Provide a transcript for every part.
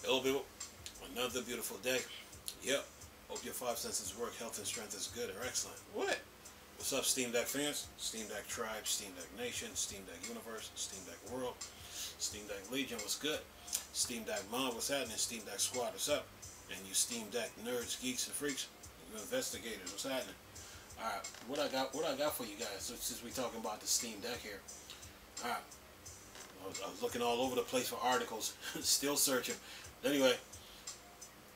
Hello, people. Another beautiful day. Yep. Hope your five senses work. Health and strength is good or excellent. What? What's up, Steam Deck fans? Steam Deck Tribe, Steam Deck Nation, Steam Deck Universe, Steam Deck World, Steam Deck Legion. What's good? Steam Deck Mob. What's happening? Steam Deck Squad. What's up? And you Steam Deck nerds, geeks, and freaks. You investigators. What's happening? All right. What I got for you guys? Since we talking about the Steam Deck here. All right. I was looking all over the place for articles, still searching. Anyway,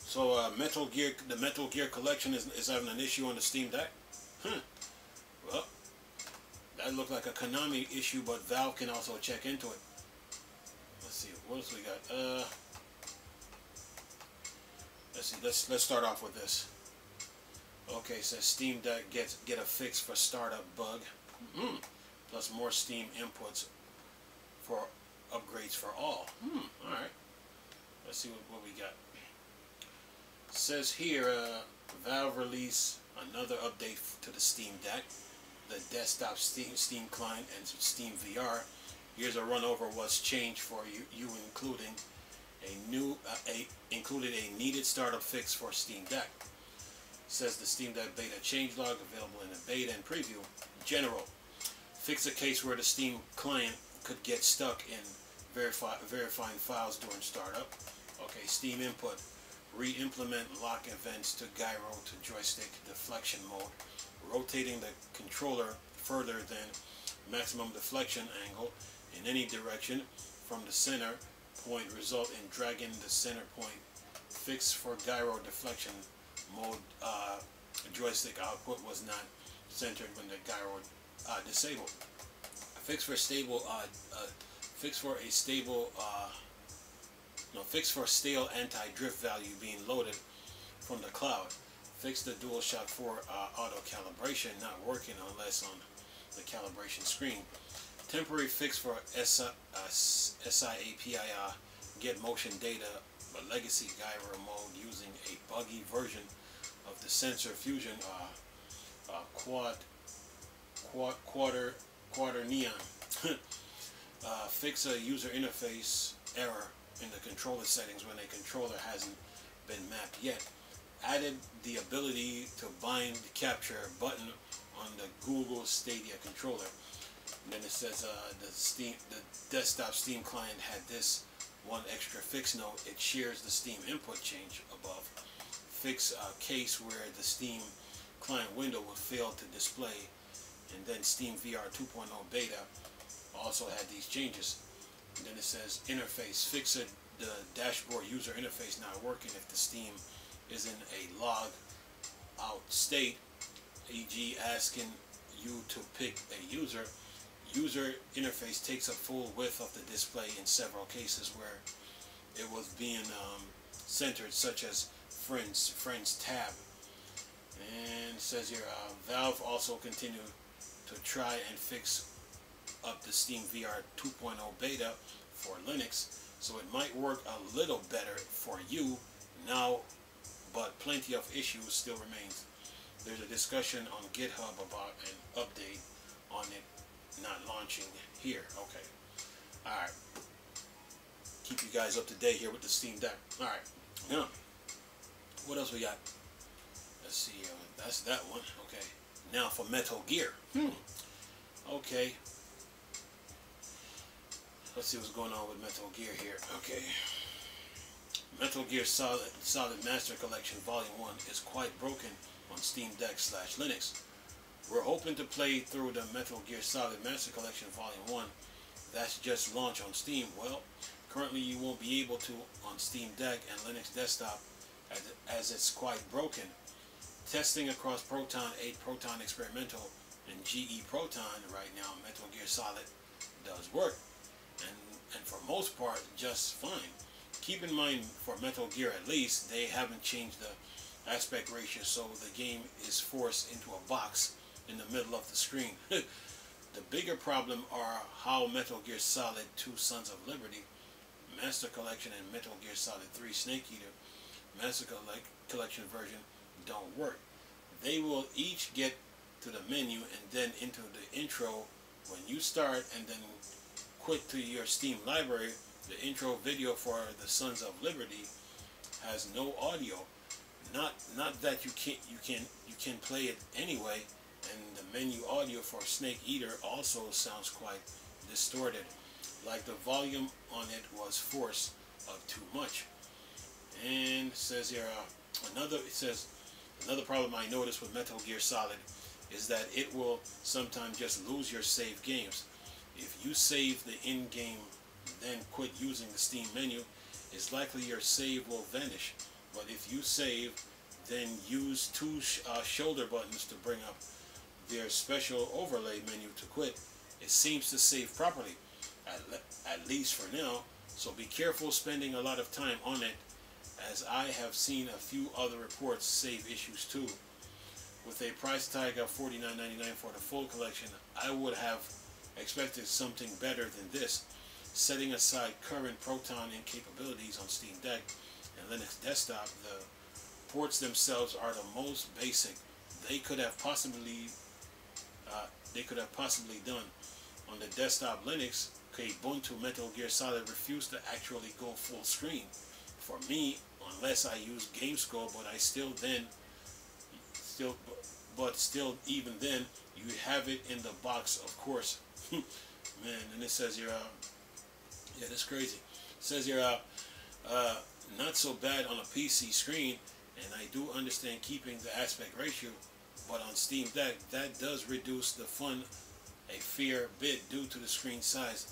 so the Metal Gear collection is having an issue on the Steam Deck. Well, that looked like a Konami issue, but Valve can also check into it. Let's see, what else we got? Let's see. Let's start off with this. Okay, it says Steam Deck get a fix for startup bug, plus more Steam inputs for upgrades for all. All right. Let's see what we got. It says here, Valve release another update to the Steam Deck, the desktop Steam client, and Steam VR. Here's a run over what's changed for you, including included a needed startup fix for Steam Deck. It says the Steam Deck beta changelog available in the beta and preview. General, fix a case where the Steam client could get stuck in verifying files during startup. Okay, Steam input, re-implement lock events to gyro to joystick deflection mode, rotating the controller further than maximum deflection angle in any direction from the center point result in dragging the center point. Fix for gyro deflection mode, joystick output was not centered when the gyro disabled. Fix for stale anti-drift value being loaded from the cloud. Fix the DualShock 4 auto calibration not working unless on the calibration screen. Temporary fix for SIAPI get motion data but legacy gyro mode using a buggy version of the sensor fusion quarter neon. Fix a user interface error in the controller settings when a controller hasn't been mapped yet. Added the ability to bind the capture button on the Google Stadia controller. And then it says the desktop Steam client had this one extra fix note. It shares the Steam input change above. Fix a case where the Steam client window would fail to display. And then Steam VR 2.0 beta also had these changes. And then it says interface, fix it, the dashboard user interface not working if the Steam is in a log out state, e.g. asking you to pick a user. User interface takes a full width of the display in several cases where it was being centered, such as Friends tab. And it says here, Valve also continued to try and fix up the Steam VR 2.0 beta for Linux, so it might work a little better for you now, but plenty of issues still remains. There's a discussion on GitHub about an update on it not launching here. Okay. Alright. Keep you guys up to date here with the Steam Deck. Alright. Now, what else we got? Let's see. That's that one. Okay. Now for Metal Gear. Okay. Let's see what's going on with Metal Gear here. Okay. Metal Gear Solid Master Collection Volume 1 is quite broken on Steam Deck / Linux. We're hoping to play through the Metal Gear Solid Master Collection Volume 1 that's just launched on Steam. Well, currently you won't be able to on Steam Deck and Linux Desktop as it's quite broken. Testing across Proton 8, Proton Experimental, and GE Proton right now, Metal Gear Solid does work. And for most part, just fine. Keep in mind, for Metal Gear at least, they haven't changed the aspect ratio, so the game is forced into a box in the middle of the screen. The bigger problem are how Metal Gear Solid 2 Sons of Liberty, Master Collection, and Metal Gear Solid 3 Snake Eater, Master Collection version don't work. They will each get to the menu and then into the intro when you start, and then quit to your Steam library The intro video for the Sons of Liberty has no audio. Not that you can play it anyway, and the menu audio for Snake Eater also sounds quite distorted, like the volume on it was forced up too much. And it says here another problem I noticed with Metal Gear Solid is that it will sometimes just lose your save games. If you save the in-game, then quit using the Steam menu, it's likely your save will vanish. But if you save, then use two shoulder buttons to bring up their special overlay menu to quit. It seems to save properly, at least for now, so be careful spending a lot of time on it, as I have seen a few other reports save issues too. With a price tag of $49.99 for the full collection, I would have expected something better than this. Setting aside current Proton capabilities on Steam Deck and Linux Desktop, the ports themselves are the most basic they could have possibly done. On the desktop Linux, Ubuntu Metal Gear Solid refused to actually go full screen for me unless I use GameScope, but still even then you have it in the box, of course. Man, and it says here, yeah, that's crazy. It says here, not so bad on a PC screen, and I do understand keeping the aspect ratio, but on Steam Deck, that does reduce the fun a fair bit due to the screen size.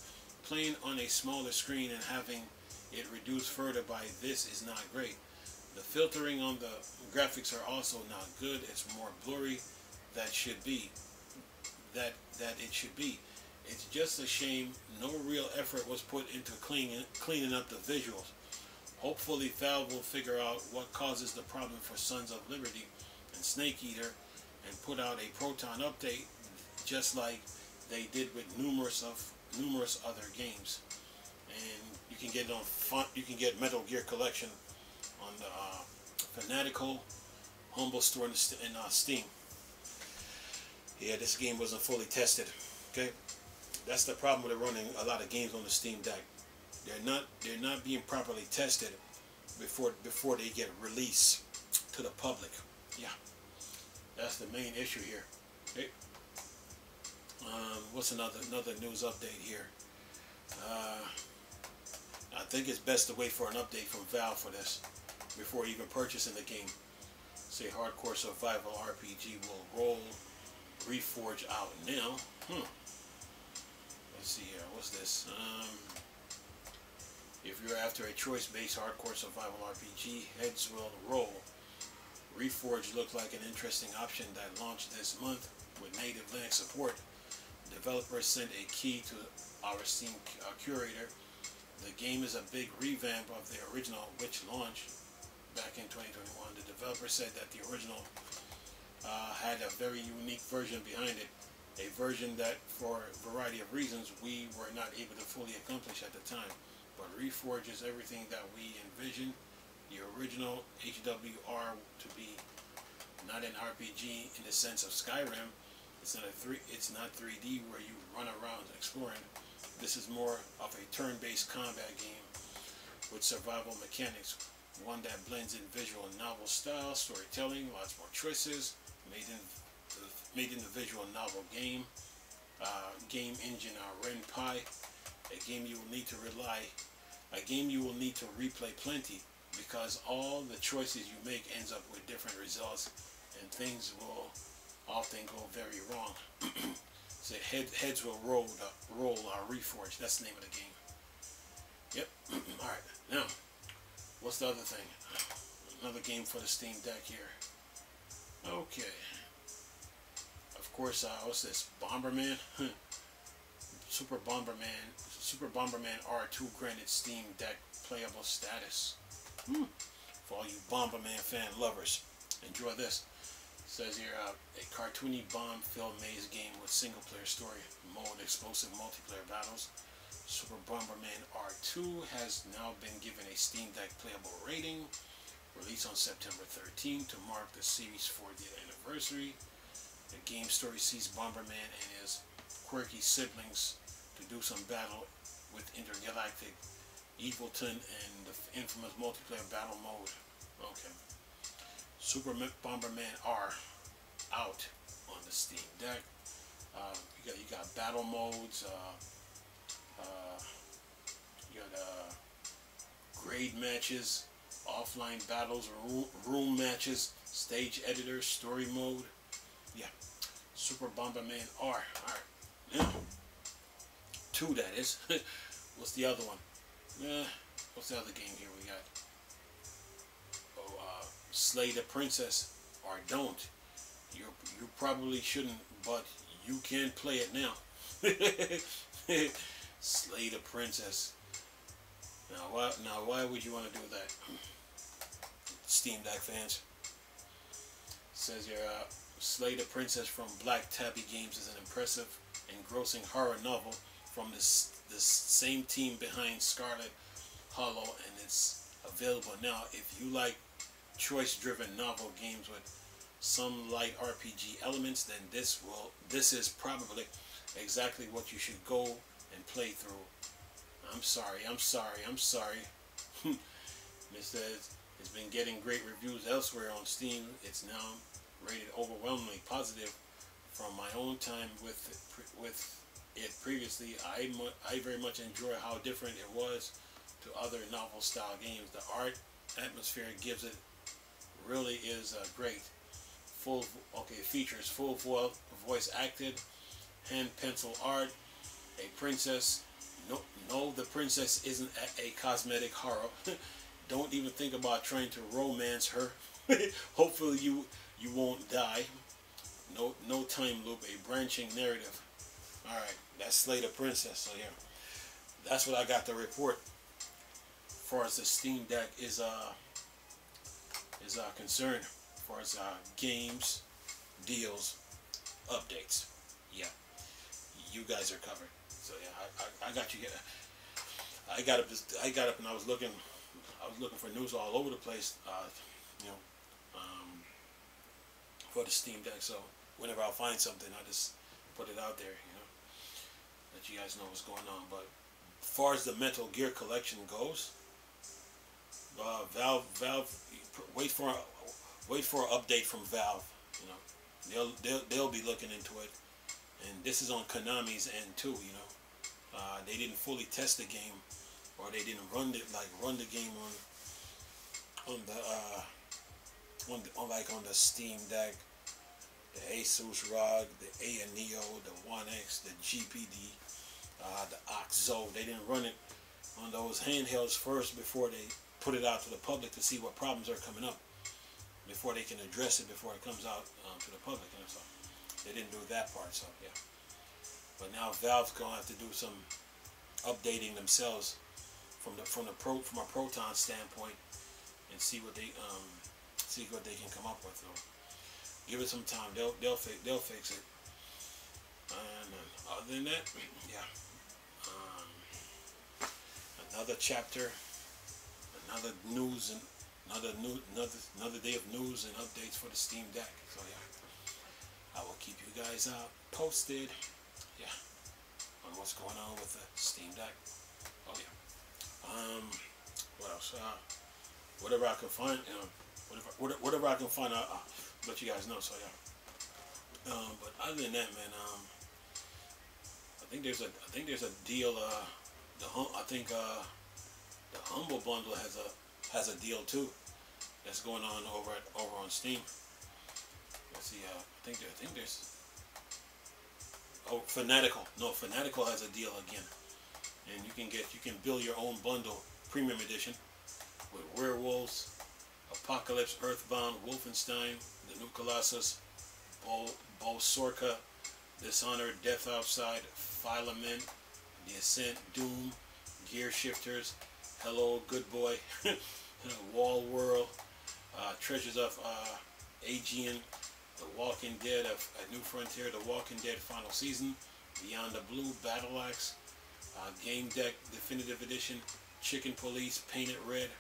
Playing on a smaller screen and having it reduced further by this is not great. The filtering on the graphics are also not good. It's more blurry that should be. That it should be. It's just a shame no real effort was put into cleaning up the visuals. Hopefully Valve will figure out what causes the problem for Sons of Liberty and Snake Eater and put out a Proton update just like they did with numerous other games. And you can get it on you can get Metal Gear Collection on the Fanatical Humble Store in Steam. Yeah, this game wasn't fully tested. Okay, that's the problem with running a lot of games on the Steam Deck. They're not being properly tested before they get released to the public. Yeah, that's the main issue here. Okay. What's another news update here? I think it's best to wait for an update from Valve for this before even purchasing the game. Say Hardcore Survival RPG will roll Reforge out now. Let's see here. What's this? If you're after a choice-based hardcore survival RPG, heads will roll. Reforge looked like an interesting option that launched this month with native Linux support. Developers sent a key to our Steam curator. The game is a big revamp of the original, which launched back in 2021. The developer said that the original had a very unique version behind it, a version that, for a variety of reasons, we were not able to fully accomplish at the time. But Reforge is everything that we envisioned the original HWR to be. Not an RPG in the sense of Skyrim. It's not 3D where you run around exploring. This is more of a turn-based combat game with survival mechanics, one that blends in visual novel style, storytelling, lots more choices, made in the visual novel game engine RenPy, a game you will need to replay plenty, because all the choices you make ends up with different results, and things will often go very wrong. So heads will roll Reforge. That's the name of the game. Yep. All right. Now, what's the other thing? Another game for the Steam Deck here. Okay. Of course, what's this? Bomberman? Super Bomberman R2 granted Steam Deck playable status. For all you Bomberman fan lovers, enjoy this. It says here, a cartoony bomb-filled maze game with single-player story mode, explosive multiplayer battles. Super Bomberman R2 has now been given a Steam Deck playable rating. Released on September 13 to mark the series' 40th anniversary. The game story sees Bomberman and his quirky siblings to do some battle with intergalactic Evilton, and the infamous multiplayer battle mode. Okay. Super Bomberman R out on the Steam Deck. You got battle modes. You got grade matches, offline battles, room matches, stage editor, story mode. Yeah, Super Bomberman R. Alright, now, 2 that is. What's the other one? What's the other game here we got? Oh, Slay the Princess, or don't. You probably shouldn't, but you can play it now. Slay the Princess. Now why would you want to do that? Steam Deck fans. It says here, Slay the Princess from Black Tabby Games is an impressive, engrossing horror novel from this same team behind Scarlet Hollow, and it's available now. If you like choice-driven novel games with some light RPG elements, then this is probably exactly what you should go and play through. I'm sorry. It says it's been getting great reviews elsewhere on Steam. It's now rated overwhelmingly positive. From my own time with it previously, I very much enjoy how different it was to other novel style games. The art atmosphere gives it really is great. Features full voice acted, hand pencil art, a princess. No, the princess isn't a cosmetic horror. Don't even think about trying to romance her. Hopefully you won't die. No time loop, a branching narrative. Alright, that's Slay the Princess. So yeah, that's what I got to report as far as the Steam Deck is concerned, as far as games, deals, updates. Yeah, you guys are covered. So yeah, I got you. I got up and I was looking for news all over the place. For the Steam Deck. So whenever I find something, I just put it out there. Let you guys know what's going on. But as far as the Metal Gear collection goes, Valve, wait for an update from Valve. They'll be looking into it, and this is on Konami's end too. They didn't fully test the game, or they didn't run the game on the Steam Deck, the Asus ROG, the Neo, the One X, the GPD, the OXO. They didn't run it on those handhelds first before they put it out to the public to see what problems are coming up, before they can address it before it comes out to the public. So they didn't do that part. So yeah. But now Valve's gonna have to do some updating themselves from a Proton standpoint, and see what they can come up with. So give it some time. They'll fix it. And other than that, yeah. Another chapter, another news, and another day of news and updates for the Steam Deck. So yeah, I will keep you guys posted. Yeah, on what's going on with the Steam Deck. Oh yeah. What else? Whatever I can find, whatever I can find, I'll let you guys know. So yeah. But other than that, man, I think there's a deal. I think the Humble Bundle has a deal too that's going on over on Steam. Let's see. I think there's. Oh, Fanatical. No, Fanatical has a deal again, and you can build your own bundle, premium edition, with Werewolves, Apocalypse, Earthbound, Wolfenstein, The New Colossus, Bolsorka, Dishonored, Death Outside, Filament, The Ascent, Doom, Gear Shifters, Hello, Good Boy, Wall World, Treasures of Aegean, The Walking Dead of A New Frontier, The Walking Dead Final Season, Beyond the Blue, Battle Axe, Game Deck Definitive Edition, Chicken Police, Painted Red,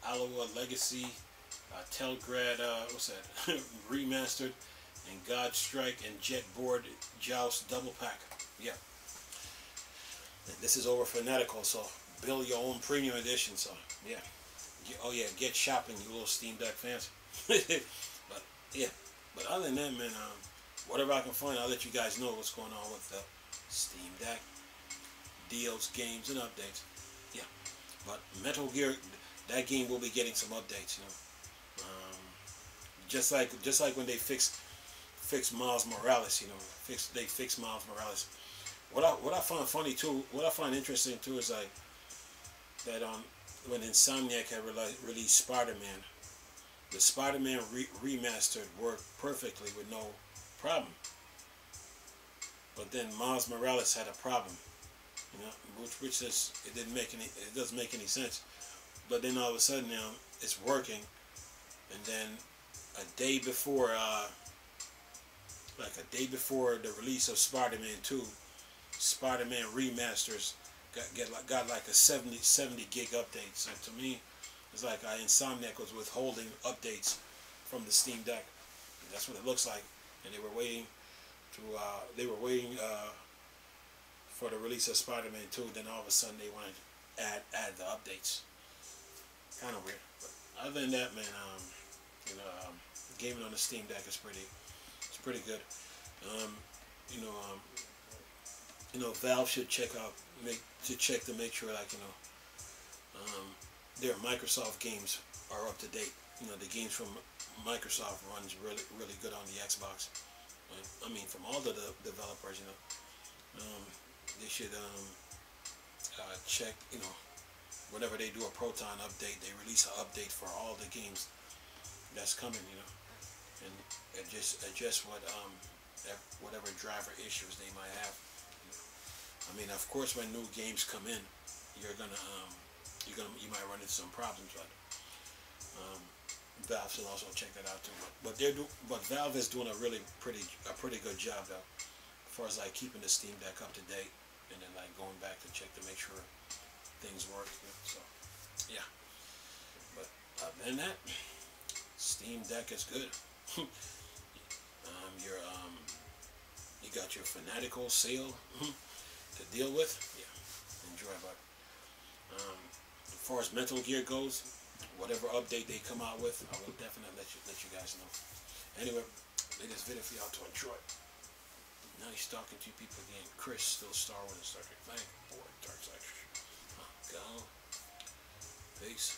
Aloha Legacy, Telgrad, Remastered, and God Strike, and Jet Board Joust Double Pack. Yeah. The this is over Fanatical, so build your own premium edition. So yeah, oh yeah, get shopping, you little Steam Deck fans. But yeah, but other than that, man, whatever I can find, I'll let you guys know what's going on with the Steam Deck deals, games, and updates. Yeah, but Metal Gear, that game will be getting some updates. You know, just like when they fix Miles Morales. You know, they fix Miles Morales. What I find funny too, what I find interesting too, is like that when Insomniac had released Spider-Man, the Spider-Man remastered worked perfectly with no problem. But then Miles Morales had a problem, you know, which is, it doesn't make any sense. But then all of a sudden now it's working, and then a day before, the release of Spider-Man 2, Spider-Man remasters got like a 70 gig update. So to me, it's like Insomniac was withholding updates from the Steam Deck. That's what it looks like, and they were waiting for the release of Spider-Man 2. Then all of a sudden they wanted to add the updates. Kind of weird. But other than that, man, gaming on the Steam Deck is pretty good. Valve should check to make sure, like, their Microsoft games are up to date. You know, the games from Microsoft runs really good on the Xbox. I mean, from all the developers, they should check. Whenever they do a Proton update, they release an update for all the games that's coming. And adjust whatever driver issues they might have. I mean, of course, when new games come in, you might run into some problems, but Valve should also check that out too. But Valve is doing a pretty good job though, as far as like keeping the Steam Deck up to date, and then like going back to check to make sure things work. So yeah. But other than that, Steam Deck is good. You got your Fanatical sale to deal with. Yeah, enjoy. But as far as Metal Gear goes, whatever update they come out with, I will definitely let you guys know. Anyway, made this video for y'all to enjoy. Nice talking to you people again. Chris, still Star Wars and Star Trek. Thank you, boy. Dark Side. Go. Peace.